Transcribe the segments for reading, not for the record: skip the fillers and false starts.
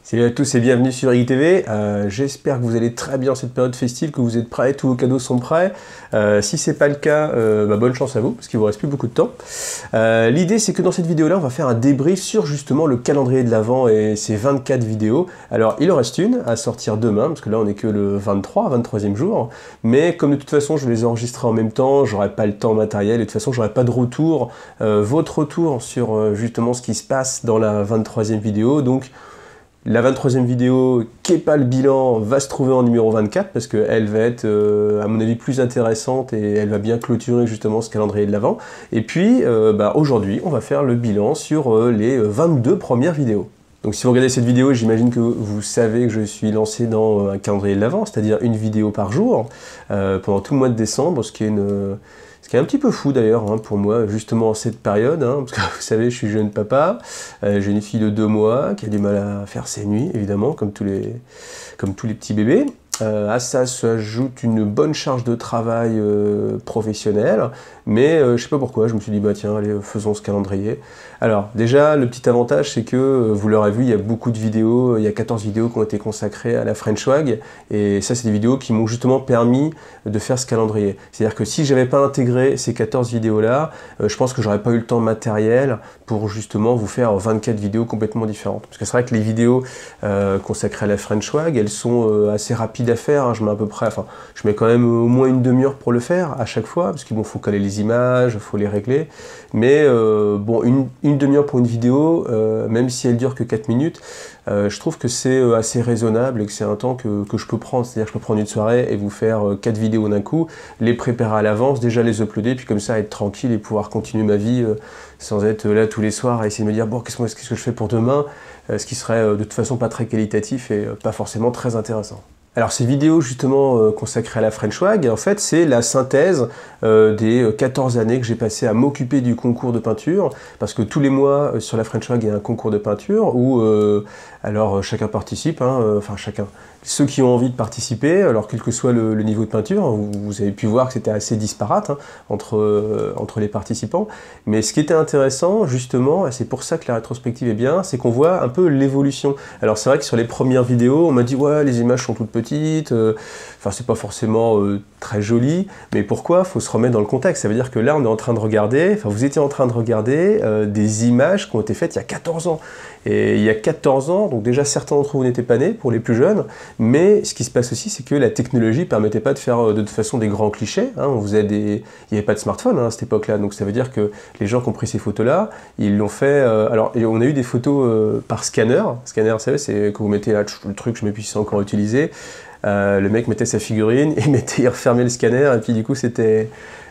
Salut à tous et bienvenue sur IGTV. J'espère que vous allez très bien cette période festive, que vous êtes prêts, tous vos cadeaux sont prêts. Si c'est pas le cas, bonne chance à vous, parce qu'il vous reste plus beaucoup de temps. L'idée c'est que dans cette vidéo-là, on va faire un débrief sur justement le calendrier de l'Avent et ces 24 vidéos. Alors il en reste une à sortir demain, parce que là on est que le 23e jour. Mais comme de toute façon je vais les enregistrer en même temps, j'aurai pas le temps matériel et de toute façon j'aurai pas de retour, votre retour sur justement ce qui se passe dans la 23e vidéo. Donc la 23e vidéo, qui n'est pas le bilan, va se trouver en numéro 24 parce qu'elle va être, à mon avis, plus intéressante et elle va bien clôturer justement ce calendrier de l'Avent. Et puis, aujourd'hui, on va faire le bilan sur les 22 premières vidéos. Donc si vous regardez cette vidéo, j'imagine que vous savez que je suis lancé dans un calendrier de l'Avent, c'est-à-dire une vidéo par jour, pendant tout le mois de décembre, ce qui est un petit peu fou d'ailleurs pour moi, justement en cette période, parce que vous savez, je suis jeune papa, j'ai une fille de 2 mois qui a du mal à faire ses nuits, évidemment, comme tous les petits bébés. À ça s'ajoute une bonne charge de travail professionnelle, mais je sais pas pourquoi, je me suis dit, bah tiens, allez, faisons ce calendrier. Alors, déjà, le petit avantage, c'est que, vous l'aurez vu, il y a beaucoup de vidéos, il y a 14 vidéos qui ont été consacrées à la French Wag, et ça, c'est des vidéos qui m'ont justement permis de faire ce calendrier. C'est-à-dire que si j'avais pas intégré ces 14 vidéos-là, je pense que j'aurais pas eu le temps matériel pour justement vous faire 24 vidéos complètement différentes. Parce que c'est vrai que les vidéos consacrées à la French Wag, elles sont assez rapides à faire, je mets à peu près, je mets quand même au moins une demi-heure pour le faire à chaque fois, parce qu'il faut coller les images, il faut les régler, mais bon, une demi-heure pour une vidéo, même si elle dure que 4 minutes, je trouve que c'est assez raisonnable et que c'est un temps que je peux prendre, c'est-à-dire que je peux prendre une soirée et vous faire 4 vidéos d'un coup, les préparer à l'avance, déjà les uploader, puis comme ça être tranquille et pouvoir continuer ma vie sans être là tous les soirs à essayer de me dire bon, qu'est-ce que je fais pour demain, ce qui serait de toute façon pas très qualitatif et pas forcément très intéressant. Alors ces vidéos justement consacrées à la French Wag, en fait c'est la synthèse des 14 années que j'ai passé à m'occuper du concours de peinture, parce que tous les mois sur la French Wag il y a un concours de peinture où alors chacun participe, chacun. Ceux qui ont envie de participer, alors quel que soit le niveau de peinture, vous avez pu voir que c'était assez disparate entre les participants, mais ce qui était intéressant justement, et c'est pour ça que la rétrospective est bien, c'est qu'on voit un peu l'évolution. Alors c'est vrai que sur les premières vidéos, on m'a dit ouais les images sont toutes petites, c'est pas forcément très joli, mais pourquoi? Faut se remettre dans le contexte, ça veut dire que là on est en train de regarder, vous étiez en train de regarder des images qui ont été faites il y a 14 ans. Et il y a 14 ans, donc déjà certains d'entre vous n'étaient pas nés, pour les plus jeunes, mais ce qui se passe aussi, c'est que la technologie ne permettait pas de faire de toute façon des grands clichés. Il n'y avait pas de smartphone à cette époque-là, donc ça veut dire que les gens qui ont pris ces photos-là, ils l'ont fait... alors, on a eu des photos par scanner. Scanner, vous savez, c'est que vous mettez là le truc, je ne sais plus si c'est encore utilisé. Le mec mettait sa figurine, il refermait le scanner, et puis du coup,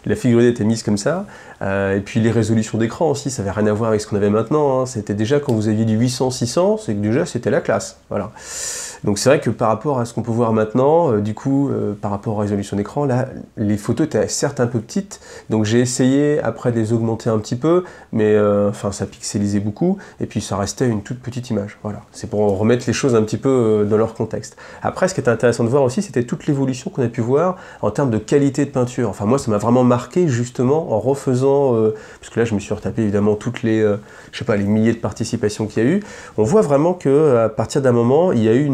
la figurine était mise comme ça. Et puis les résolutions d'écran aussi, ça n'avait rien à voir avec ce qu'on avait maintenant. C'était déjà quand vous aviez du 800-600, c'est que déjà c'était la classe. Voilà. Donc c'est vrai que par rapport à ce qu'on peut voir maintenant, par rapport aux résolutions d'écran, là, les photos étaient certes un peu petites, donc j'ai essayé après de les augmenter un petit peu, mais ça pixelisait beaucoup, et puis ça restait une toute petite image. Voilà. C'est pour remettre les choses un petit peu dans leur contexte. Après, ce qui était intéressant de voir aussi, c'était toute l'évolution qu'on a pu voir en termes de qualité de peinture. Enfin moi, ça m'a vraiment marqué justement en refaisant, parce que là, je me suis retapé évidemment toutes les, les milliers de participations qu'il y a eu. On voit vraiment qu'à partir d'un moment, il y a eu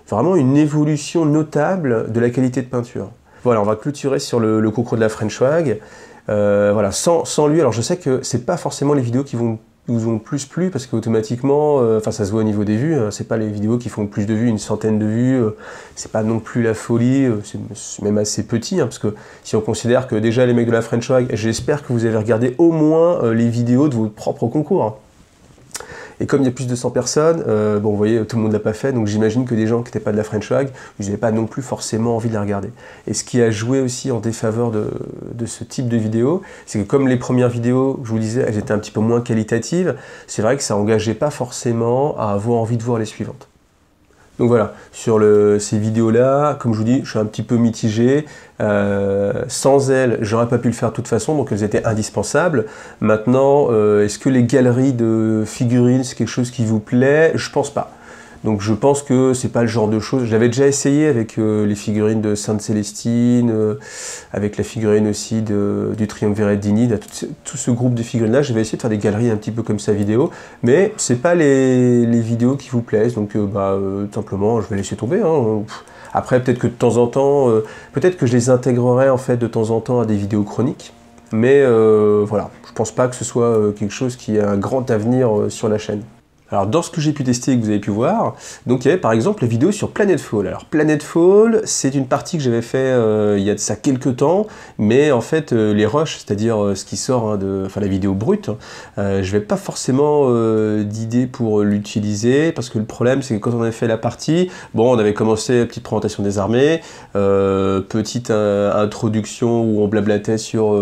vraiment une évolution notable de la qualité de peinture. Voilà, on va clôturer sur le concours de la French Wag. Voilà, sans lui, alors je sais que c'est pas forcément les vidéos qui nous ont plus plu, parce qu'automatiquement, ça se voit au niveau des vues, c'est pas les vidéos qui font le plus de vues, une centaine de vues, c'est pas non plus la folie, c'est même assez petit, parce que si on considère que déjà les mecs de la French Wag, j'espère que vous avez regardé au moins les vidéos de vos propres concours. Et comme il y a plus de 100 personnes, vous voyez, tout le monde ne l'a pas fait, donc j'imagine que des gens qui n'étaient pas de la French Wag, ils n'avaient pas non plus forcément envie de la regarder. Et ce qui a joué aussi en défaveur de ce type de vidéo, c'est que comme les premières vidéos, je vous le disais, elles étaient un petit peu moins qualitatives, c'est vrai que ça n'engageait pas forcément à avoir envie de voir les suivantes. Donc voilà, sur ces vidéos-là, comme je vous dis, je suis un petit peu mitigé. Sans elles, j'aurais pas pu le faire de toute façon, donc elles étaient indispensables. Maintenant, est-ce que les galeries de figurines, c'est quelque chose qui vous plaît? Je pense pas. Donc je pense que c'est pas le genre de choses. J'avais déjà essayé avec les figurines de Sainte-Célestine, avec la figurine aussi du Triumvirat d'Enid, tout ce groupe de figurines-là. J'avais essayé de faire des galeries un petit peu comme ça vidéo, mais c'est pas les vidéos qui vous plaisent, donc simplement je vais laisser tomber. Hein. Après peut-être que de temps en temps, peut-être que je les intégrerai en fait de temps en temps à des vidéos chroniques, mais voilà, je pense pas que ce soit quelque chose qui a un grand avenir sur la chaîne. Alors dans ce que j'ai pu tester et que vous avez pu voir, donc il y avait par exemple la vidéo sur Planetfall. Alors Planetfall, c'est une partie que j'avais fait il y a de ça quelques temps, mais en fait les rushs, c'est-à-dire ce qui sort enfin la vidéo brute, je n'avais pas forcément d'idée pour l'utiliser, parce que le problème c'est que quand on avait fait la partie, bon on avait commencé la petite présentation des armées, petite introduction où on blablatait sur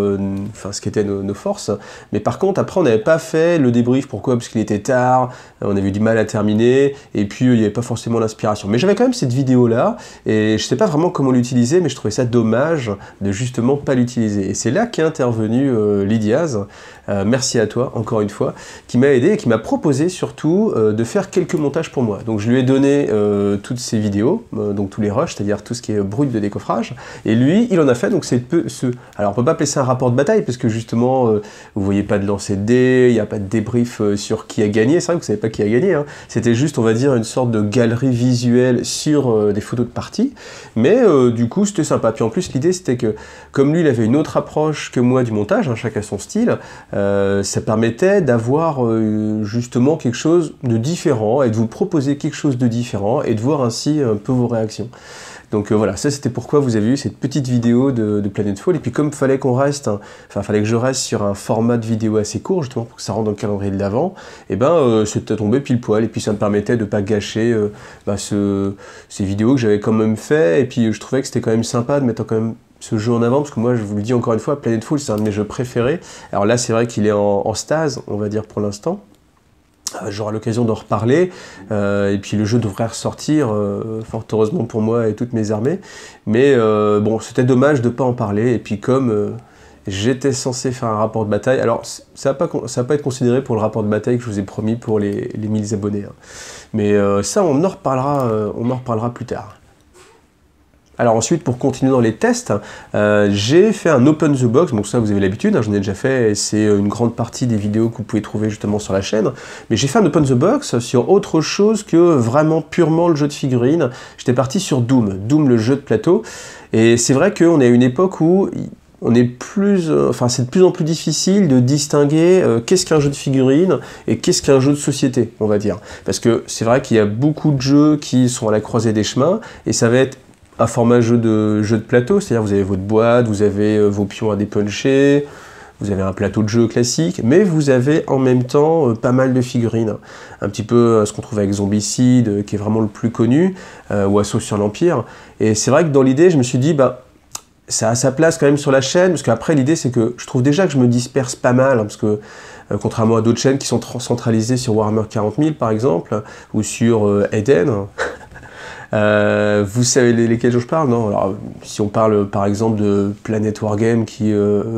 ce qu'étaient nos forces, mais par contre après on n'avait pas fait le débrief. Pourquoi? Parce qu'il était tard, on avait eu du mal à terminer, et puis il n'y avait pas forcément l'inspiration. Mais j'avais quand même cette vidéo-là, et je ne sais pas vraiment comment l'utiliser, mais je trouvais ça dommage de justement pas l'utiliser. Et c'est là qu'est intervenu Lydiaz, merci à toi, encore une fois, qui m'a aidé et qui m'a proposé surtout de faire quelques montages pour moi. Donc je lui ai donné toutes ces vidéos, donc tous les rushs, c'est-à-dire tout ce qui est brut de décoffrage, et lui, il en a fait, donc c'est alors on peut pas appeler ça un rapport de bataille, parce que justement, vous voyez pas de lancer de dés, il n'y a pas de débrief sur qui a gagné, c'est vrai que vous savez pas qui a gagné, hein. C'était juste, on va dire, une sorte de galerie visuelle sur des photos de partie, mais du coup c'était sympa. Puis en plus l'idée c'était que, comme lui il avait une autre approche que moi du montage, hein, chacun son style, ça permettait d'avoir justement quelque chose de différent, et de vous proposer quelque chose de différent, et de voir ainsi un peu vos réactions. Donc voilà, ça c'était pourquoi vous avez eu cette petite vidéo de Planetfall. Et puis comme fallait qu'on reste, fallait que je reste sur un format de vidéo assez court, justement pour que ça rentre dans le calendrier de l'avant, et c'était tombé pile poil. Et puis ça me permettait de ne pas gâcher ces vidéos que j'avais quand même fait. Et puis je trouvais que c'était quand même sympa de mettre quand même ce jeu en avant, parce que moi je vous le dis encore une fois, Planetfall c'est un de mes jeux préférés. Alors là c'est vrai qu'il est en stase, on va dire pour l'instant. J'aurai l'occasion d'en reparler, et puis le jeu devrait ressortir, fort heureusement pour moi et toutes mes armées, mais bon, c'était dommage de ne pas en parler, et puis comme j'étais censé faire un rapport de bataille, alors ça va pas être considéré pour le rapport de bataille que je vous ai promis pour les 1000 abonnés, hein. Mais ça on en reparlera plus tard. Alors ensuite, pour continuer dans les tests, j'ai fait un Open the Box, donc ça vous avez l'habitude, hein, j'en ai déjà fait, et c'est une grande partie des vidéos que vous pouvez trouver justement sur la chaîne, mais j'ai fait un Open the Box sur autre chose que vraiment purement le jeu de figurines. J'étais parti sur Doom, le jeu de plateau, et c'est vrai qu'on est à une époque où c'est de plus en plus difficile de distinguer qu'est-ce qu'un jeu de figurines et qu'est-ce qu'un jeu de société, on va dire. Parce que c'est vrai qu'il y a beaucoup de jeux qui sont à la croisée des chemins, et ça va être un format jeu de plateau, c'est-à-dire vous avez votre boîte, vous avez vos pions à dépuncher, vous avez un plateau de jeu classique, mais vous avez en même temps pas mal de figurines. Un petit peu ce qu'on trouve avec Zombicide, qui est vraiment le plus connu, ou Assaut sur l'Empire. Et c'est vrai que dans l'idée, je me suis dit, ça a sa place quand même sur la chaîne, parce qu'après l'idée c'est que je trouve déjà que je me disperse pas mal, hein, parce que contrairement à d'autres chaînes qui sont centralisées sur Warhammer 40 000 par exemple, ou sur Eden, vous savez lesquels je parle, non? Alors, si on parle par exemple de Planet Wargame qui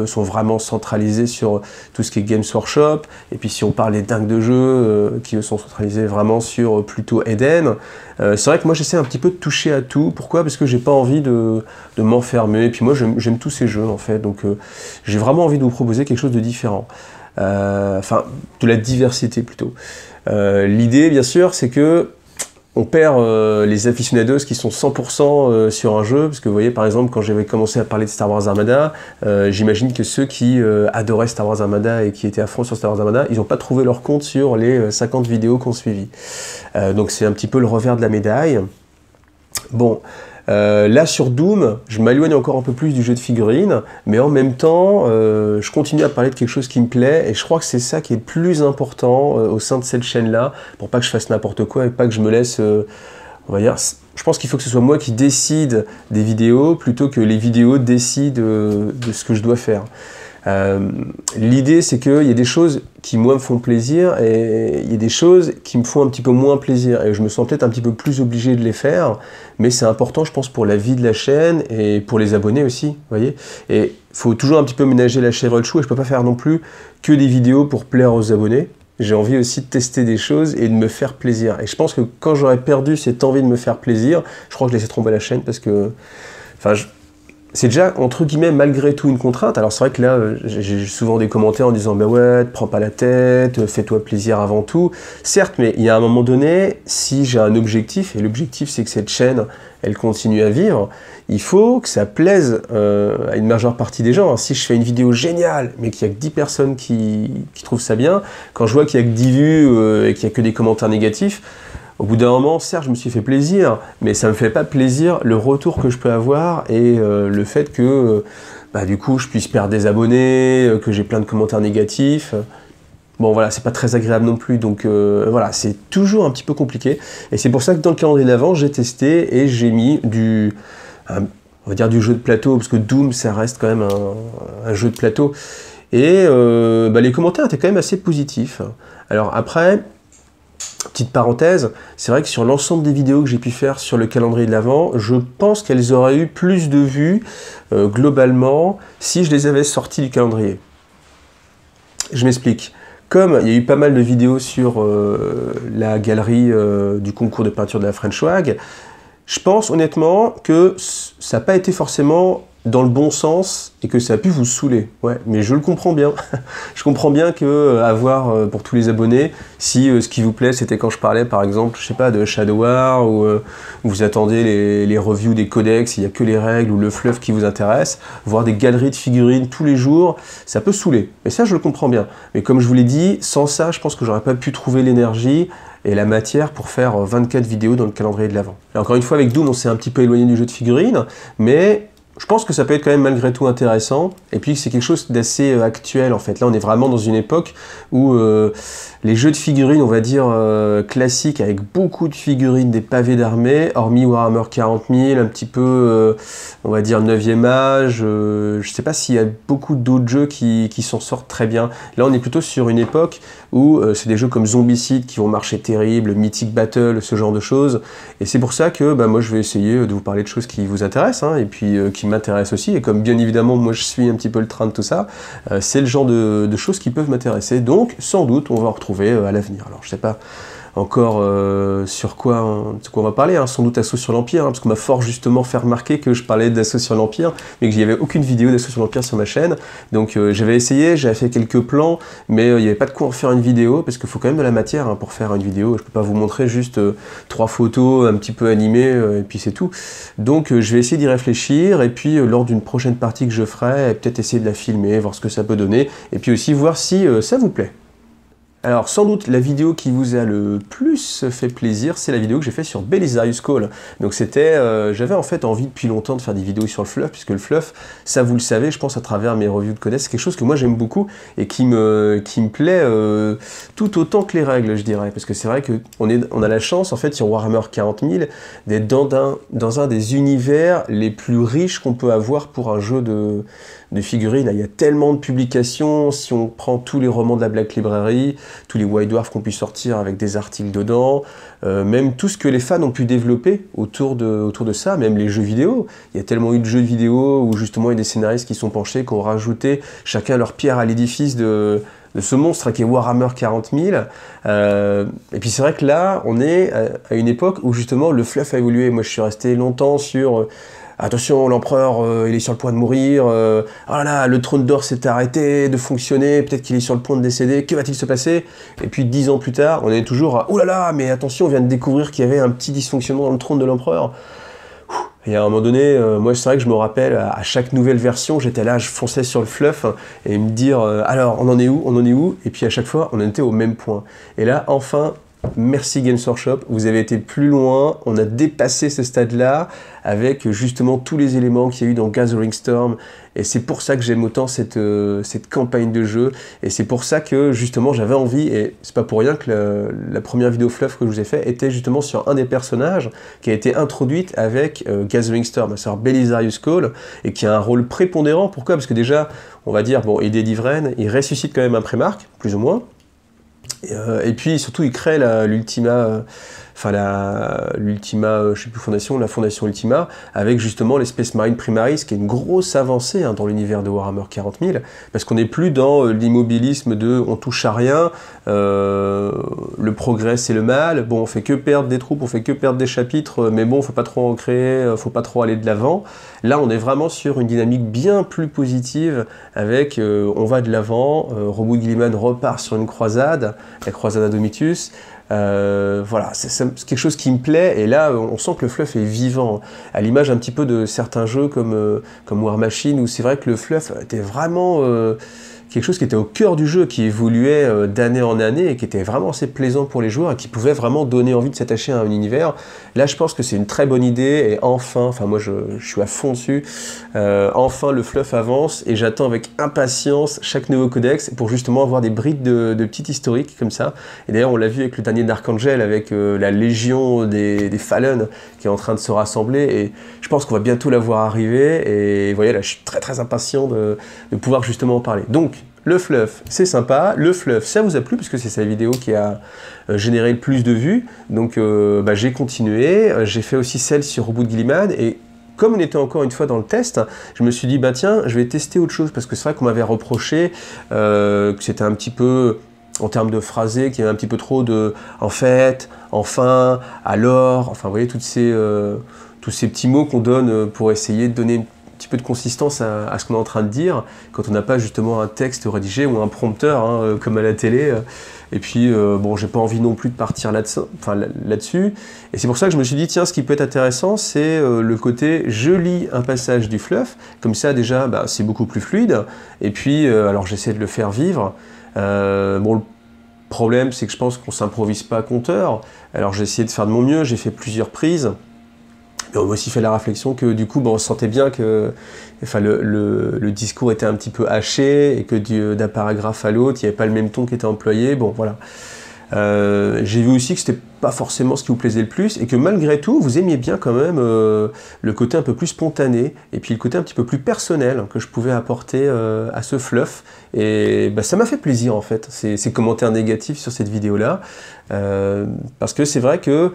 sont vraiment centralisés sur tout ce qui est Games Workshop, et puis si on parle des dingues de jeux qui sont centralisés vraiment sur plutôt Eden, c'est vrai que moi j'essaie un petit peu de toucher à tout. Pourquoi? Parce que j'ai pas envie de m'enfermer, et puis moi j'aime tous ces jeux en fait, donc j'ai vraiment envie de vous proposer quelque chose de différent. Enfin, de la diversité plutôt. L'idée bien sûr c'est que on perd les aficionados qui sont 100% sur un jeu, parce que vous voyez par exemple quand j'avais commencé à parler de Star Wars Armada, j'imagine que ceux qui adoraient Star Wars Armada et qui étaient à fond sur Star Wars Armada, ils n'ont pas trouvé leur compte sur les 50 vidéos qu'on suivi. Donc c'est un petit peu le revers de la médaille. Bon, là sur Doom, je m'éloigne encore un peu plus du jeu de figurines, mais en même temps, je continue à parler de quelque chose qui me plaît, et je crois que c'est ça qui est le plus important au sein de cette chaîne-là, pour pas que je fasse n'importe quoi et pas que je me laisse, on va dire, je pense qu'il faut que ce soit moi qui décide des vidéos, plutôt que les vidéos décident de ce que je dois faire. L'idée c'est qu'il y a des choses qui moi me font plaisir, et il y a des choses qui me font un petit peu moins plaisir, et je me sens peut-être un petit peu plus obligé de les faire, mais c'est important je pense pour la vie de la chaîne et pour les abonnés aussi, vous voyez. Et il faut toujours un petit peu ménager la chèvre et le chou, et je peux pas faire non plus que des vidéos pour plaire aux abonnés, j'ai envie aussi de tester des choses et de me faire plaisir. Et je pense que quand j'aurais perdu cette envie de me faire plaisir, je crois que je laissais tomber la chaîne parce que... Enfin, c'est déjà, entre guillemets, malgré tout une contrainte. Alors c'est vrai que là, j'ai souvent des commentaires en disant « Ben ouais, te prends pas la tête, fais-toi plaisir avant tout ». Certes, mais il y a un moment donné, si j'ai un objectif, et l'objectif c'est que cette chaîne, elle continue à vivre, il faut que ça plaise à une majeure partie des gens. Si je fais une vidéo géniale, mais qu'il n'y a que 10 personnes qui trouvent ça bien, quand je vois qu'il n'y a que 10 vues et qu'il n'y a que des commentaires négatifs, au bout d'un moment, certes, je me suis fait plaisir, mais ça ne me fait pas plaisir le retour que je peux avoir et le fait que, du coup, je puisse perdre des abonnés, que j'ai plein de commentaires négatifs. Bon, voilà, c'est pas très agréable non plus, donc voilà, c'est toujours un petit peu compliqué. Et c'est pour ça que dans le calendrier d'avant, j'ai testé et j'ai mis on va dire du jeu de plateau, parce que Doom, ça reste quand même un jeu de plateau. Et les commentaires étaient quand même assez positifs. Alors après... Petite parenthèse, c'est vrai que sur l'ensemble des vidéos que j'ai pu faire sur le calendrier de l'Avent, je pense qu'elles auraient eu plus de vues globalement si je les avais sorties du calendrier. Je m'explique. Comme il y a eu pas mal de vidéos sur la galerie du concours de peinture de la French Wag, je pense honnêtement que ça n'a pas été forcément dans le bon sens et que ça a pu vous saouler. Ouais, mais je le comprends bien. Je comprends bien que avoir pour tous les abonnés, si ce qui vous plaît c'était quand je parlais par exemple, je sais pas, de Shadow War ou vous attendez les reviews des codex, il n'y a que les règles ou le fluff qui vous intéresse, voir des galeries de figurines tous les jours, ça peut saouler. Et ça je le comprends bien. Mais comme je vous l'ai dit, sans ça je pense que j'aurais pas pu trouver l'énergie et la matière pour faire 24 vidéos dans le calendrier de l'Avent. Et encore une fois avec Doom on s'est un petit peu éloigné du jeu de figurines, mais je pense que ça peut être quand même malgré tout intéressant, et puis c'est quelque chose d'assez actuel en fait. Là on est vraiment dans une époque où les jeux de figurines, on va dire classiques, avec beaucoup de figurines, des pavés d'armée, hormis Warhammer 40 000, un petit peu, on va dire 9e âge, je sais pas s'il y a beaucoup d'autres jeux qui s'en sortent très bien. Là on est plutôt sur une époque où c'est des jeux comme Zombicide qui vont marcher terrible, Mythic Battle, ce genre de choses, et c'est pour ça que moi je vais essayer de vous parler de choses qui vous intéressent, hein, et puis qui m'intéresse aussi, et comme bien évidemment moi je suis un petit peu le train de tout ça, c'est le genre de choses qui peuvent m'intéresser, donc sans doute on va en retrouver à l'avenir. Alors je sais pas encore sur quoi on va parler, hein, sans doute Assaut sur l'Empire, hein, parce qu'on m'a fort justement fait remarquer que je parlais d'Assaut sur l'Empire, mais qu'il n'y avait aucune vidéo d'Assaut sur l'Empire sur ma chaîne, donc j'avais essayé, j'avais fait quelques plans, mais il n'y avait pas de quoi en faire une vidéo, parce qu'il faut quand même de la matière pour faire une vidéo, je peux pas vous montrer juste 3 photos un petit peu animées, et puis c'est tout. Donc je vais essayer d'y réfléchir, et puis lors d'une prochaine partie que je ferai, peut-être essayer de la filmer, voir ce que ça peut donner, et puis aussi voir si ça vous plaît. Alors sans doute la vidéo qui vous a le plus fait plaisir, c'est la vidéo que j'ai fait sur Belisarius Cawl. Donc c'était, j'avais en fait envie depuis longtemps de faire des vidéos sur le fluff, puisque le fluff, ça vous le savez, je pense à travers mes reviews de codex, c'est quelque chose que moi j'aime beaucoup et qui me plaît tout autant que les règles, je dirais. Parce que c'est vrai qu'on a la chance, en fait, sur Warhammer 40 000, d'être dans un des univers les plus riches qu'on peut avoir pour un jeu de figurines. Il y a tellement de publications, si on prend tous les romans de la Black Library, tous les White Dwarf qu'on puisse sortir avec des articles dedans, même tout ce que les fans ont pu développer autour de ça, même les jeux vidéo. Il y a tellement eu de jeux vidéo où justement il y a des scénaristes qui sont penchés, qui ont rajouté chacun leur pierre à l'édifice de ce monstre qui est Warhammer 40 000. Et puis c'est vrai que là, on est à une époque où justement le fluff a évolué. Moi je suis resté longtemps sur... attention, l'empereur, il est sur le point de mourir, oh là là, le trône d'or s'est arrêté de fonctionner, peut-être qu'il est sur le point de décéder, que va-t-il se passer? Et puis 10 ans plus tard, on est toujours à, oh là là, mais attention, on vient de découvrir qu'il y avait un petit dysfonctionnement dans le trône de l'empereur. Et à un moment donné, moi c'est vrai que je me rappelle, à chaque nouvelle version, j'étais là, je fonçais sur le fluff, et me dire, alors, on en est où? On en est où? Et puis à chaque fois, on en était au même point. Et là, enfin... Merci Games Workshop, vous avez été plus loin, on a dépassé ce stade-là avec justement tous les éléments qu'il y a eu dans Gathering Storm, et c'est pour ça que j'aime autant cette campagne de jeu, et c'est pour ça que justement j'avais envie, et c'est pas pour rien que la première vidéo fluff que je vous ai fait était justement sur un des personnages qui a été introduite avec Gathering Storm, à savoir Belisarius Cawl, et qui a un rôle prépondérant. Pourquoi? Parce que déjà, on va dire, bon, Eddie Divren, il ressuscite quand même un Primarque, plus ou moins. Et puis surtout, il crée l'Ultima, l'Ultima, je sais plus fondation, la fondation Ultima, avec justement les Space Marine Primaris, qui est une grosse avancée hein, dans l'univers de Warhammer 40 000, parce qu'on n'est plus dans l'immobilisme de on touche à rien, le progrès c'est le mal, bon on fait que perdre des troupes, on fait que perdre des chapitres, mais bon faut pas trop en créer, faut pas trop aller de l'avant. Là on est vraiment sur une dynamique bien plus positive, avec on va de l'avant, Roboute Guilliman repart sur une croisade, la croisade Adomitus. Voilà, c'est quelque chose qui me plaît, et là on sent que le fluff est vivant, à l'image un petit peu de certains jeux comme War Machine, où c'est vrai que le fluff était vraiment quelque chose qui était au cœur du jeu, qui évoluait d'année en année, et qui était vraiment assez plaisant pour les joueurs, et qui pouvait vraiment donner envie de s'attacher à un univers. Là je pense que c'est une très bonne idée, et enfin moi je suis à fond dessus, enfin le fluff avance, et j'attends avec impatience chaque nouveau codex, pour justement avoir des brides de petites historiques comme ça. Et d'ailleurs on l'a vu avec le dernier Dark Angel, avec la légion des Fallen, qui est en train de se rassembler, et je pense qu'on va bientôt la voir arriver, et vous voyez là je suis très impatient de pouvoir justement en parler. Donc le fluff, c'est sympa. Le fluff, ça vous a plu, parce que c'est sa vidéo qui a généré le plus de vues. Donc j'ai continué. J'ai fait aussi celle sur Roboute Guilliman. Et comme on était encore une fois dans le test, je me suis dit, bah tiens, je vais tester autre chose. Parce que c'est vrai qu'on m'avait reproché que c'était un petit peu, en termes de phrasé, qu'il y avait un petit peu trop de « en fait »,« enfin »,« alors ». Enfin, vous voyez, tous ces petits mots qu'on donne pour essayer de donner un petit peu de consistance à ce qu'on est en train de dire, quand on n'a pas justement un texte rédigé ou un prompteur, hein, comme à la télé. Et puis, bon, j'ai pas envie non plus de partir là-dessus. Et c'est pour ça que je me suis dit, tiens, ce qui peut être intéressant, c'est le côté, je lis un passage du fluff, comme ça déjà, bah, c'est beaucoup plus fluide. Et puis, alors j'essaie de le faire vivre. Bon, le problème, c'est que je pense qu'on s'improvise pas compteur. Alors j'ai essayé de faire de mon mieux, j'ai fait plusieurs prises. Mais on m'a aussi fait la réflexion que du coup, on sentait bien que le discours était un petit peu haché, et que d'un paragraphe à l'autre, il n'y avait pas le même ton qui était employé. Bon, voilà. J'ai vu aussi que c'était pas forcément ce qui vous plaisait le plus, et que malgré tout, vous aimiez bien quand même le côté un peu plus spontané, et puis le côté un petit peu plus personnel que je pouvais apporter à ce fluff. Et bah, ça m'a fait plaisir en fait, ces commentaires négatifs sur cette vidéo-là, parce que c'est vrai que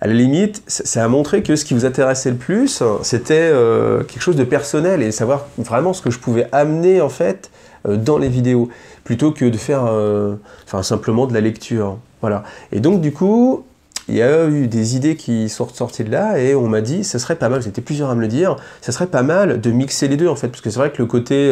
à la limite, ça a montré que ce qui vous intéressait le plus, c'était quelque chose de personnel, et savoir vraiment ce que je pouvais amener en fait dans les vidéos, plutôt que de faire simplement de la lecture. Voilà. Et donc du coup, il y a eu des idées qui sont sorties de là, et on m'a dit, ça serait pas mal, vous étiez plusieurs à me le dire, ça serait pas mal de mixer les deux en fait, parce que c'est vrai que le côté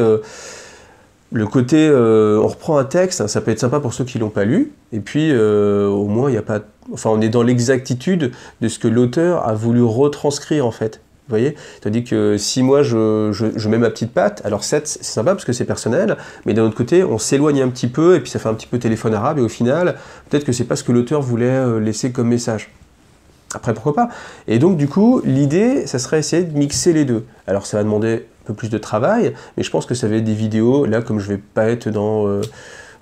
on reprend un texte, ça peut être sympa pour ceux qui l'ont pas lu, et puis au moins il n'y a pas, enfin on est dans l'exactitude de ce que l'auteur a voulu retranscrire en fait. Vous voyez, tandis que si moi je mets ma petite patte, alors c'est sympa parce que c'est personnel, mais d'un autre côté on s'éloigne un petit peu, et puis ça fait un petit peu téléphone arabe, et au final peut-être que c'est pas ce que l'auteur voulait laisser comme message. Après pourquoi pas. Et donc du coup l'idée ça serait essayer de mixer les deux. Alors ça va demander un peu plus de travail, mais je pense que ça va être des vidéos, là comme je vais pas être dans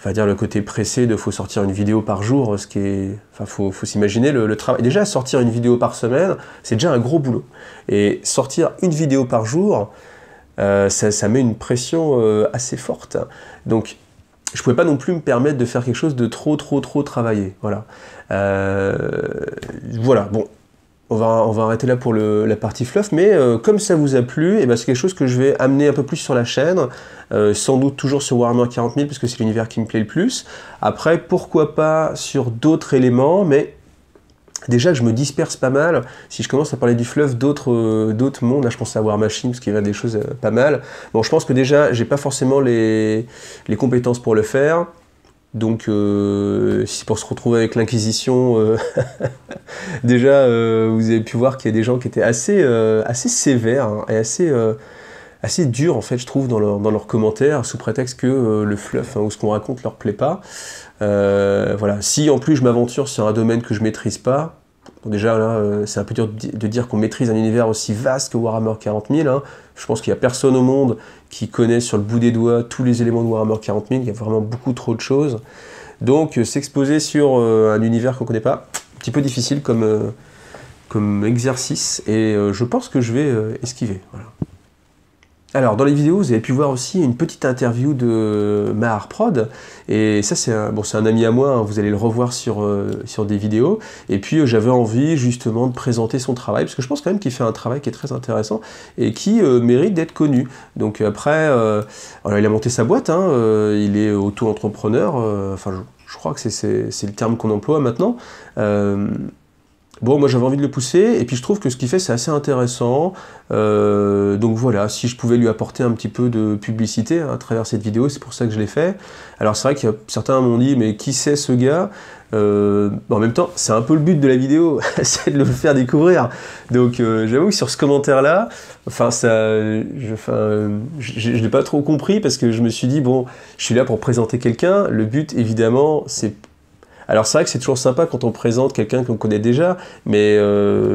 on va dire le côté pressé de faut sortir une vidéo par jour, ce qui est, enfin faut s'imaginer le travail. Déjà sortir une vidéo par semaine, c'est déjà un gros boulot. Et sortir une vidéo par jour, ça met une pression assez forte. Donc je pouvais pas non plus me permettre de faire quelque chose de trop travaillé. Voilà. Voilà, bon. On va arrêter là pour la partie fluff, mais comme ça vous a plu, et ben c'est quelque chose que je vais amener un peu plus sur la chaîne, sans doute toujours sur Warhammer 40 000, parce que c'est l'univers qui me plaît le plus. Après, pourquoi pas sur d'autres éléments, mais déjà que je me disperse pas mal, si je commence à parler du fluff d'autres mondes, là je pense à War Machine, parce qu'il y a des choses pas mal. Bon, je pense que déjà, j'ai pas forcément les compétences pour le faire. Donc, si c'est pour se retrouver avec l'Inquisition, déjà, vous avez pu voir qu'il y a des gens qui étaient assez sévères, hein, et assez durs, en fait, je trouve, dans leurs commentaires, sous prétexte que le fluff, hein, ou ce qu'on raconte leur plaît pas. Voilà. Si, en plus, je m'aventure sur un domaine que je maîtrise pas, bon, déjà, là, c'est un peu dur de dire qu'on maîtrise un univers aussi vaste que Warhammer 40 000, hein. Je pense qu'il n'y a personne au monde qui connaît sur le bout des doigts tous les éléments de Warhammer 40 000, il y a vraiment beaucoup trop de choses. Donc s'exposer sur un univers qu'on ne connaît pas, un petit peu difficile comme exercice, et je pense que je vais esquiver. Voilà. Alors, dans les vidéos, vous avez pu voir aussi une petite interview de Mahar Prod, et ça, c'est un ami à moi, hein, vous allez le revoir sur des vidéos, et puis j'avais envie justement de présenter son travail, parce que je pense quand même qu'il fait un travail qui est très intéressant, et qui mérite d'être connu. Donc après, alors, il a monté sa boîte, hein, il est auto-entrepreneur, enfin, je crois que c'est le terme qu'on emploie maintenant. Bon, moi j'avais envie de le pousser, et puis je trouve que ce qu'il fait c'est assez intéressant, donc voilà, si je pouvais lui apporter un petit peu de publicité à travers cette vidéo, c'est pour ça que je l'ai fait. Alors c'est vrai que certains m'ont dit, mais qui c'est ce gars? En même temps, c'est un peu le but de la vidéo, c'est de le faire découvrir. Donc j'avoue que sur ce commentaire-là, enfin je l'ai pas trop compris, parce que je me suis dit, bon, je suis là pour présenter quelqu'un, le but évidemment c'est... Alors c'est vrai que c'est toujours sympa quand on présente quelqu'un qu'on connaît déjà, mais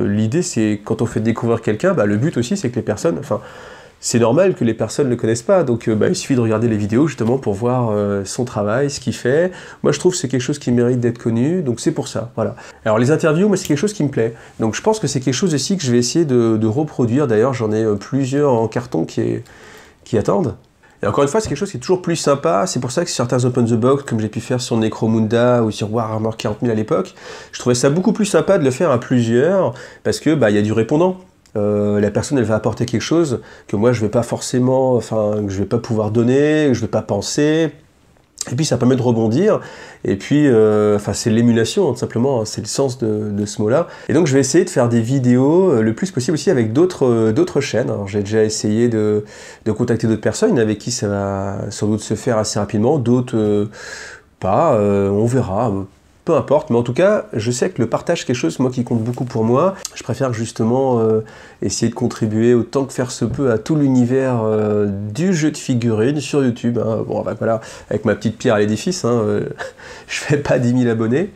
l'idée c'est quand on fait découvrir quelqu'un, bah, le but aussi c'est que les personnes, enfin c'est normal que les personnes ne le connaissent pas, donc il suffit de regarder les vidéos justement pour voir son travail, ce qu'il fait. Moi je trouve que c'est quelque chose qui mérite d'être connu, donc c'est pour ça, voilà. Alors les interviews, moi c'est quelque chose qui me plaît, donc je pense que c'est quelque chose aussi que je vais essayer de reproduire, d'ailleurs j'en ai plusieurs en carton qui attendent. Et encore une fois, c'est quelque chose qui est toujours plus sympa, c'est pour ça que sur certains Open the Box, comme j'ai pu faire sur Necromunda ou sur Warhammer 40 000 à l'époque, je trouvais ça beaucoup plus sympa de le faire à plusieurs, parce que y a du répondant. La personne, elle va apporter quelque chose que moi, je vais pas forcément, enfin, que je vais pas pouvoir donner, que je vais pas penser. Et puis ça permet de rebondir, et puis c'est l'émulation, tout simplement, hein, c'est le sens de ce mot-là. Et donc je vais essayer de faire des vidéos le plus possible aussi avec d'autres chaînes. Alors j'ai déjà essayé de contacter d'autres personnes avec qui ça va sans doute se faire assez rapidement, d'autres pas, on verra. Peu importe, mais en tout cas, je sais que le partage, c'est quelque chose, moi, qui compte beaucoup pour moi. Je préfère justement essayer de contribuer autant que faire se peut à tout l'univers du jeu de figurines sur YouTube. Hein. Bon, voilà, avec ma petite pierre à l'édifice, hein, je fais pas 10 000 abonnés.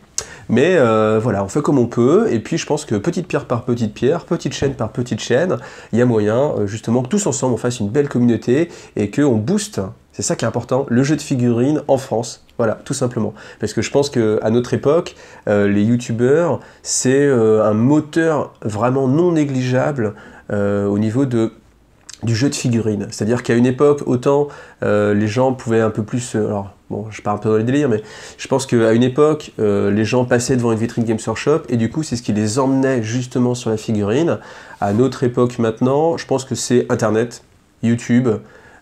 Mais voilà, on fait comme on peut, et puis je pense que petite pierre par petite pierre, petite chaîne par petite chaîne, il y a moyen justement que tous ensemble on fasse une belle communauté et qu'on booste, c'est ça qui est important, le jeu de figurines en France. Voilà, tout simplement. Parce que je pense qu'à notre époque, les youtubeurs, c'est un moteur vraiment non négligeable au niveau du jeu de figurines. C'est-à-dire qu'à une époque, autant les gens pouvaient un peu plus... alors, bon, je pars un peu dans les délires, mais je pense qu'à une époque, les gens passaient devant une vitrine Games Workshop, et du coup, c'est ce qui les emmenait justement sur la figurine. À notre époque maintenant, je pense que c'est Internet, YouTube,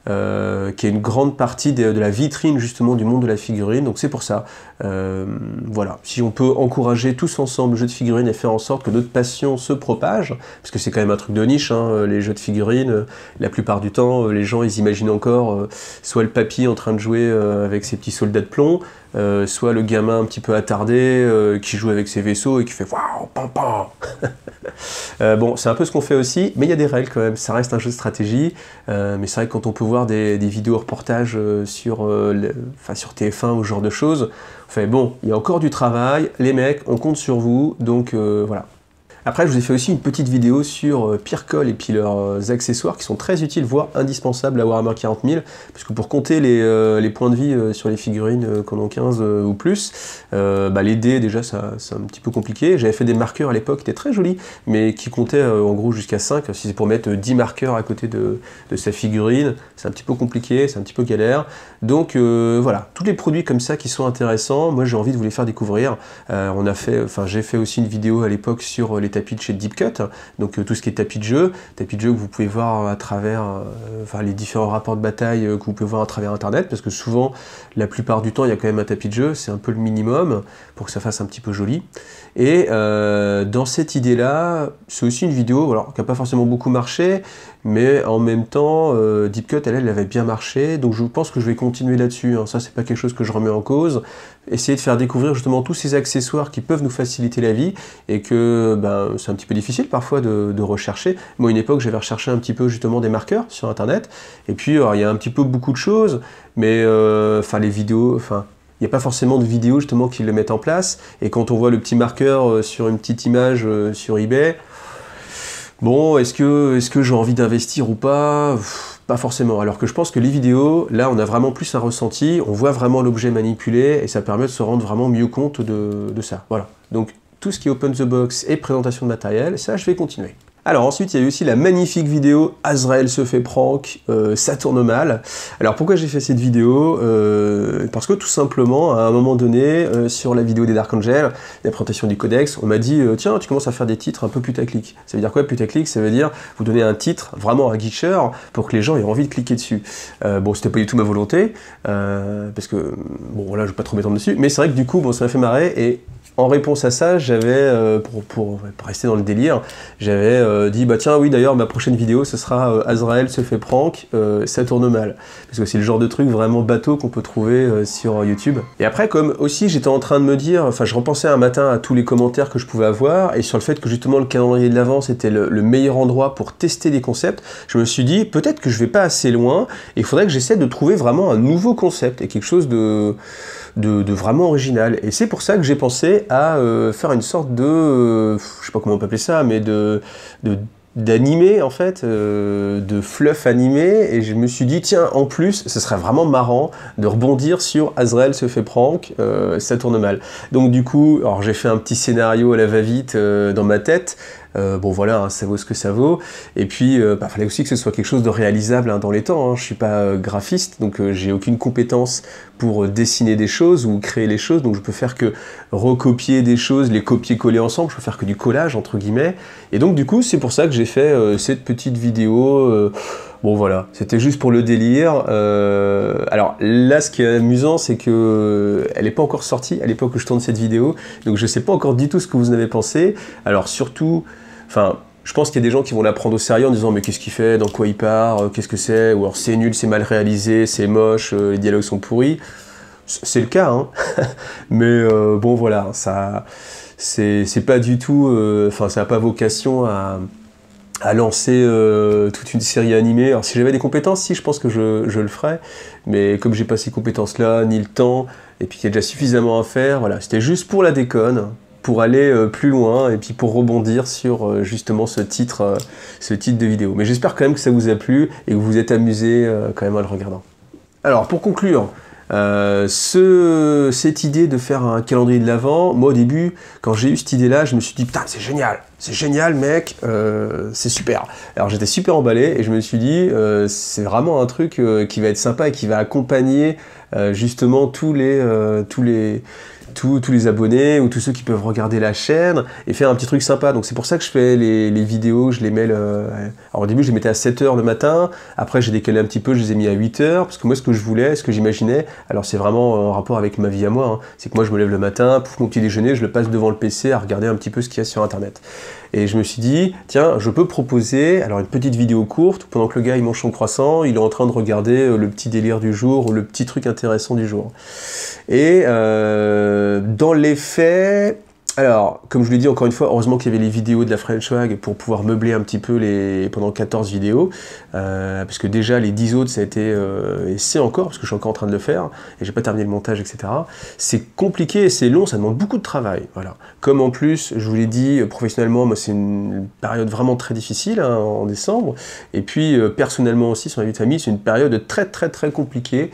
qui est une grande partie de la vitrine justement du monde de la figurine, donc c'est pour ça. Voilà, si on peut encourager tous ensemble le jeu de figurines et faire en sorte que notre passion se propage, parce que c'est quand même un truc de niche, hein, les jeux de figurines, la plupart du temps, les gens ils imaginent encore soit le papy en train de jouer avec ses petits soldats de plomb, soit le gamin un petit peu attardé qui joue avec ses vaisseaux et qui fait waouh, pam pam. Bon, c'est un peu ce qu'on fait aussi, mais il y a des règles quand même, ça reste un jeu de stratégie, mais c'est vrai que quand on peut voir des vidéos reportages sur TF1 ou ce genre de choses, on fait bon, il y a encore du travail, les mecs, on compte sur vous, donc voilà. Après, je vous ai fait aussi une petite vidéo sur Pircol et puis leurs accessoires qui sont très utiles, voire indispensables à Warhammer 40 000, parce que pour compter les points de vie sur les figurines qu'on en 15 ou plus, les dés, déjà, c'est un petit peu compliqué. J'avais fait des marqueurs à l'époque qui étaient très jolis, mais qui comptaient en gros jusqu'à 5. Si c'est pour mettre 10 marqueurs à côté de sa figurine, c'est un petit peu compliqué, c'est un petit peu galère. Donc voilà, tous les produits comme ça qui sont intéressants, moi j'ai envie de vous les faire découvrir. J'ai fait aussi une vidéo à l'époque sur les tapis de chez Deep Cut, donc tout ce qui est tapis de jeu que vous pouvez voir à travers les différents rapports de bataille que vous pouvez voir à travers internet, parce que souvent, la plupart du temps, il y a quand même un tapis de jeu, c'est un peu le minimum pour que ça fasse un petit peu joli. Et dans cette idée-là, c'est aussi une vidéo alors, qui n'a pas forcément beaucoup marché, mais en même temps, Deep Cut, elle avait bien marché, donc je pense que je vais continuer là-dessus, hein. Ça, c'est pas quelque chose que je remets en cause. Essayer de faire découvrir justement tous ces accessoires qui peuvent nous faciliter la vie, et que c'est un petit peu difficile parfois de rechercher. Moi, à une époque, j'avais recherché un petit peu justement des marqueurs sur Internet, et puis alors, il y a un petit peu beaucoup de choses, mais les vidéos, il n'y a pas forcément de vidéos justement qui le mettent en place, et quand on voit le petit marqueur sur une petite image sur eBay, bon, est-ce que j'ai envie d'investir ou pas? Pas forcément. Alors que je pense que les vidéos, là, on a vraiment plus un ressenti, on voit vraiment l'objet manipulé, et ça permet de se rendre vraiment mieux compte de ça. Voilà. Donc, tout ce qui est Open the Box et présentation de matériel, ça, je vais continuer. Alors ensuite, il y a eu aussi la magnifique vidéo « Azrael se fait prank, ça tourne mal ». Alors pourquoi j'ai fait cette vidéo? Parce que tout simplement, à un moment donné, sur la vidéo des Dark Angel, la présentation du codex, on m'a dit tiens, tu commences à faire des titres un peu putaclic ». Ça veut dire quoi putaclic? Ça veut dire vous donner un titre vraiment un geeker pour que les gens aient envie de cliquer dessus. Bon, c'était pas du tout ma volonté, parce que, bon voilà, je vais pas trop m'étendre dessus, mais c'est vrai que du coup, bon, ça m'a fait marrer, et en réponse à ça, j'avais, pour rester dans le délire, j'avais dit, bah tiens, oui, d'ailleurs, ma prochaine vidéo, ce sera Azrael se fait prank, ça tourne mal. Parce que c'est le genre de truc vraiment bateau qu'on peut trouver sur YouTube. Et après, comme aussi, j'étais en train de me dire, enfin, je repensais un matin à tous les commentaires que je pouvais avoir, et sur le fait que justement, le calendrier de l'Avent, c'était le meilleur endroit pour tester des concepts, je me suis dit, peut-être que je vais pas assez loin, et il faudrait que j'essaie de trouver vraiment un nouveau concept, et quelque chose de vraiment original. Et c'est pour ça que j'ai pensé à faire une sorte de, je sais pas comment on peut appeler ça, mais d'animé en fait, de fluff animé, et je me suis dit tiens, en plus ce serait vraiment marrant de rebondir sur Azrael se fait prank, ça tourne mal. Donc du coup, alors j'ai fait un petit scénario à la va-vite dans ma tête. Bon voilà, hein, ça vaut ce que ça vaut, et puis fallait aussi que ce soit quelque chose de réalisable hein, dans les temps, hein. Je suis pas graphiste, donc j'ai aucune compétence pour dessiner des choses ou créer les choses, donc je peux faire que recopier des choses, les copier-coller ensemble, je peux faire que du collage entre guillemets, et donc du coup c'est pour ça que j'ai fait cette petite vidéo. Bon voilà, c'était juste pour le délire. Alors là, ce qui est amusant, c'est que elle n'est pas encore sortie à l'époque où je tourne cette vidéo, donc je sais pas encore du tout ce que vous en avez pensé. Alors surtout, enfin, je pense qu'il y a des gens qui vont la prendre au sérieux en disant mais qu'est-ce qu'il fait, dans quoi il part, qu'est-ce que c'est, ou alors c'est nul, c'est mal réalisé, c'est moche, les dialogues sont pourris. C'est le cas, hein. Mais bon voilà, ça, c'est pas du tout, enfin ça n'a pas vocation à lancer toute une série animée. Alors si j'avais des compétences, si, je pense que je le ferais, mais comme j'ai pas ces compétences-là, ni le temps, et puis qu'il y a déjà suffisamment à faire, voilà, c'était juste pour la déconne, pour aller plus loin, et puis pour rebondir sur justement ce titre de vidéo. Mais j'espère quand même que ça vous a plu, et que vous vous êtes amusé quand même en le regardant. Alors pour conclure, cette idée de faire un calendrier de l'Avent, moi au début, quand j'ai eu cette idée-là, je me suis dit putain c'est génial mec, c'est super. Alors j'étais super emballé et je me suis dit c'est vraiment un truc qui va être sympa et qui va accompagner justement tous les abonnés ou tous ceux qui peuvent regarder la chaîne et faire un petit truc sympa. Donc c'est pour ça que je fais les vidéos, je les mets... Alors au début je les mettais à 7 h le matin, après j'ai décalé un petit peu, je les ai mis à 8 h, parce que moi ce que je voulais, ce que j'imaginais, alors c'est vraiment en rapport avec ma vie à moi, hein, c'est que moi je me lève le matin, pour mon petit déjeuner, je le passe devant le PC à regarder un petit peu ce qu'il y a sur internet. Et je me suis dit, tiens, je peux proposer alors une petite vidéo courte, pendant que le gars il mange son croissant, il est en train de regarder le petit délire du jour, ou le petit truc intéressant du jour. Et dans les faits, alors, comme je vous l'ai dit encore une fois, heureusement qu'il y avait les vidéos de la French Wag pour pouvoir meubler un petit peu pendant 14 vidéos, parce que déjà les 10 autres ça a été, et c'est encore, parce que je suis encore en train de le faire, et j'ai pas terminé le montage, etc. C'est compliqué et c'est long, ça demande beaucoup de travail, voilà. Comme en plus, je vous l'ai dit, professionnellement, moi c'est une période vraiment très difficile, hein, en décembre, et puis personnellement aussi, sur la vie de famille, c'est une période très compliquée,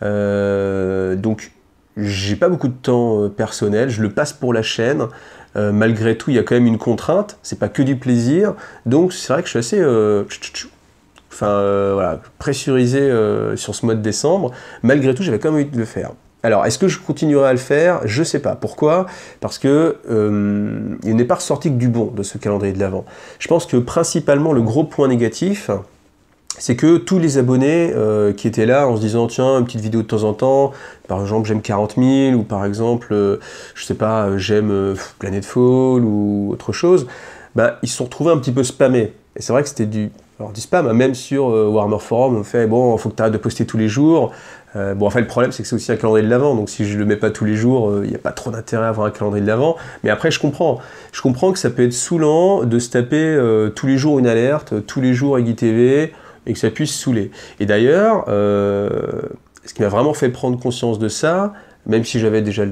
donc j'ai pas beaucoup de temps personnel, je le passe pour la chaîne, malgré tout il y a quand même une contrainte, c'est pas que du plaisir, donc c'est vrai que je suis assez voilà, pressurisé sur ce mois de décembre, malgré tout j'avais quand même envie de le faire. Alors est-ce que je continuerai à le faire? Je sais pas. Pourquoi? Parce que il n'est pas ressorti que du bon de ce calendrier de l'Avent. Je pense que principalement le gros point négatif, c'est que tous les abonnés qui étaient là en se disant tiens, une petite vidéo de temps en temps, par exemple j'aime 40 000, ou par exemple, je sais pas, j'aime Planetfall ou autre chose, bah, ils se sont retrouvés un petit peu spammés. Et c'est vrai que c'était du spam, hein, même sur Warhammer Forum, on fait bon, faut que tu arrêtes de poster tous les jours. Bon, enfin, le problème, c'est que c'est aussi un calendrier de l'Avent, donc si je le mets pas tous les jours, il n'y a pas trop d'intérêt à avoir un calendrier de l'Avent. Mais après, je comprends que ça peut être saoulant de se taper tous les jours une alerte, tous les jours IGTV, et que ça puisse saouler. Et d'ailleurs, ce qui m'a vraiment fait prendre conscience de ça, même si j'avais déjà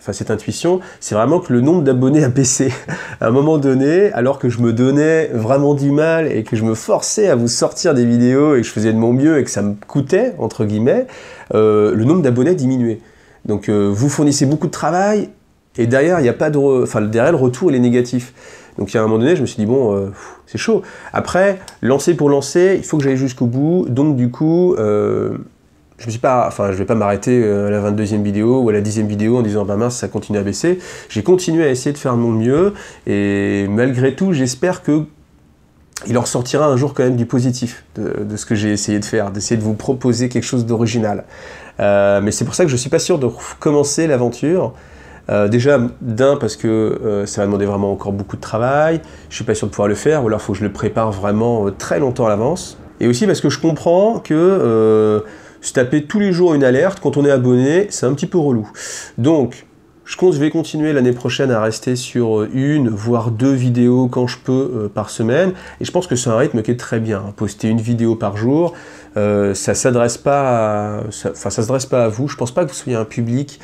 cette intuition, c'est vraiment que le nombre d'abonnés a baissé. À un moment donné, alors que je me donnais vraiment du mal et que je me forçais à vous sortir des vidéos et que je faisais de mon mieux et que ça me coûtait, entre guillemets, le nombre d'abonnés diminuait. Donc vous fournissez beaucoup de travail et derrière, il n'y a pas de derrière le retour il est négatif. Donc à un moment donné, je me suis dit, bon, c'est chaud. Après, lancer pour lancer, il faut que j'aille jusqu'au bout. Donc du coup, je me suis pas, enfin, je vais pas m'arrêter à la 22e vidéo ou à la 10e vidéo en disant, bah mince, ça continue à baisser. J'ai continué à essayer de faire de mon mieux. Et malgré tout, j'espère que il en ressortira un jour quand même du positif de ce que j'ai essayé de faire, d'essayer de vous proposer quelque chose d'original. Mais c'est pour ça que je suis pas sûr de commencer l'aventure. Déjà, parce que ça va demander vraiment encore beaucoup de travail, je suis pas sûr de pouvoir le faire, ou alors il faut que je le prépare vraiment très longtemps à l'avance. Et aussi parce que je comprends que se taper tous les jours une alerte quand on est abonné, c'est un petit peu relou. Donc, je vais continuer l'année prochaine à rester sur une, voire 2 vidéos quand je peux par semaine. Et je pense que c'est un rythme qui est très bien. Poster une vidéo par jour, ça s'adresse pas ça s'adresse pas à vous. Je pense pas que vous soyez un public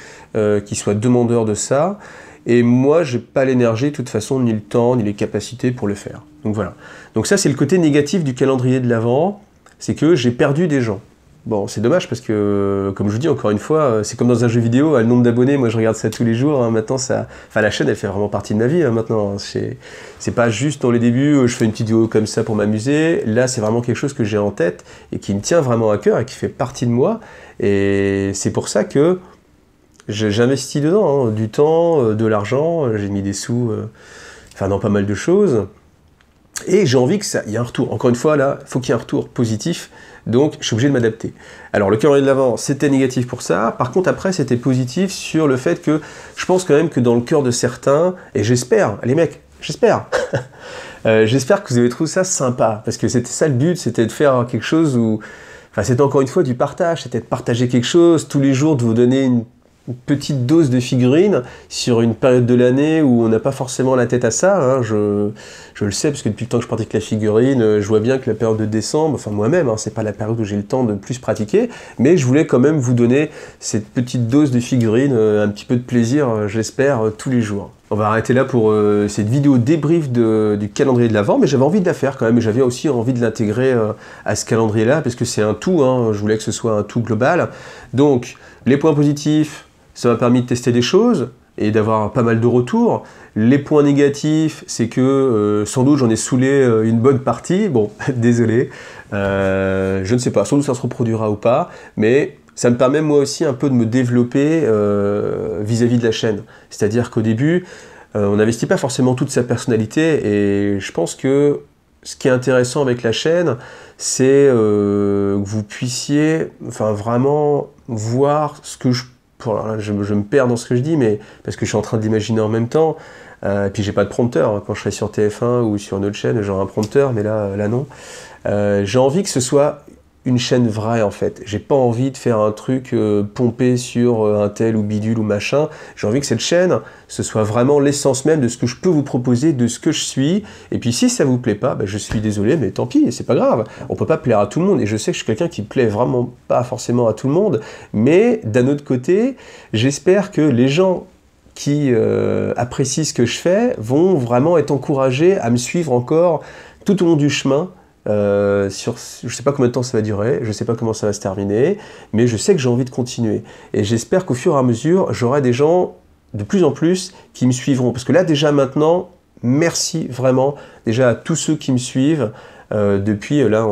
qui soit demandeur de ça. Et moi, j'ai pas l'énergie, de toute façon, ni le temps, ni les capacités pour le faire. Donc voilà. Donc ça, c'est le côté négatif du calendrier de l'Avent. C'est que j'ai perdu des gens. Bon, c'est dommage parce que, comme je vous dis encore une fois, c'est comme dans un jeu vidéo, le nombre d'abonnés, moi je regarde ça tous les jours, hein, maintenant ça... Enfin, la chaîne, elle fait vraiment partie de ma vie, hein, maintenant. C'est pas juste dans les débuts, je fais une petite vidéo comme ça pour m'amuser. Là, c'est vraiment quelque chose que j'ai en tête et qui me tient vraiment à cœur et qui fait partie de moi. Et c'est pour ça que j'investis dedans, hein, du temps, de l'argent, j'ai mis des sous, enfin dans pas mal de choses. Et j'ai envie qu'il y ait un retour. Encore une fois, là, il faut qu'il y ait un retour positif. Donc, je suis obligé de m'adapter. Alors, le calendrier de l'Avent, c'était négatif pour ça. Par contre, après, c'était positif sur le fait que je pense quand même que dans le cœur de certains, et j'espère, les mecs, j'espère, j'espère que vous avez trouvé ça sympa. Parce que c'était ça le but, c'était de faire quelque chose où... Enfin, c'était encore une fois du partage, c'était de partager quelque chose, tous les jours de vous donner une petite dose de figurines sur une période de l'année où on n'a pas forcément la tête à ça, hein. Je le sais parce que depuis le temps que je pratique la figurine, je vois bien que la période de décembre, enfin moi-même, hein, c'est pas la période où j'ai le temps de plus pratiquer, mais je voulais quand même vous donner cette petite dose de figurines, un petit peu de plaisir, j'espère, tous les jours. On va arrêter là pour cette vidéo débrief du calendrier de l'Avent, mais j'avais envie de la faire quand même, et j'avais aussi envie de l'intégrer à ce calendrier-là, parce que c'est un tout, hein, je voulais que ce soit un tout global. Donc, les points positifs, ça m'a permis de tester des choses et d'avoir pas mal de retours. Les points négatifs, c'est que sans doute j'en ai saoulé une bonne partie. Bon, désolé, je ne sais pas, sans doute ça se reproduira ou pas, mais ça me permet moi aussi un peu de me développer vis-à-vis de la chaîne. C'est-à-dire qu'au début, on n'investit pas forcément toute sa personnalité et je pense que ce qui est intéressant avec la chaîne, c'est que vous puissiez vraiment voir ce que je me perds dans ce que je dis, mais parce que je suis en train de l'imaginer en même temps. Et puis j'ai pas de prompteur, hein. Quand je serai sur TF1 ou sur une autre chaîne, j'aurai un prompteur, mais là non. J'ai envie que ce soit une chaîne vraie en fait. J'ai pas envie de faire un truc pompé sur un tel ou bidule ou machin. J'ai envie que cette chaîne, ce soit vraiment l'essence même de ce que je peux vous proposer, de ce que je suis. Et puis si ça vous plaît pas, je suis désolé, mais tant pis, c'est pas grave. On peut pas plaire à tout le monde. Et je sais que je suis quelqu'un qui plaît vraiment pas forcément à tout le monde. Mais d'un autre côté, j'espère que les gens qui apprécient ce que je fais vont vraiment être encouragés à me suivre encore tout au long du chemin. Je sais pas combien de temps ça va durer, je sais pas comment ça va se terminer, mais je sais que j'ai envie de continuer. Et j'espère qu'au fur et à mesure, j'aurai des gens de plus en plus qui me suivront. Parce que là, déjà maintenant, merci vraiment déjà à tous ceux qui me suivent. Depuis, là,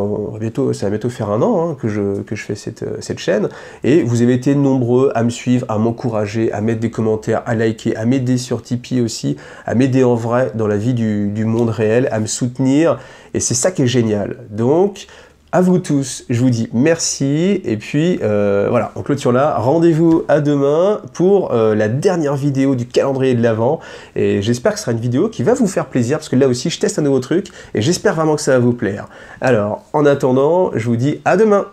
ça va bientôt faire 1 an hein, que je fais cette chaîne. Et vous avez été nombreux à me suivre, à m'encourager, à mettre des commentaires, à liker, à m'aider sur Tipeee aussi, à m'aider en vrai dans la vie du monde réel, à me soutenir. Et c'est ça qui est génial. Donc, à vous tous, je vous dis merci. Et puis, voilà, on clôture là. Rendez-vous à demain pour la dernière vidéo du calendrier de l'Avent. Et j'espère que ce sera une vidéo qui va vous faire plaisir, parce que là aussi, je teste un nouveau truc. Et j'espère vraiment que ça va vous plaire. Alors, en attendant, je vous dis à demain.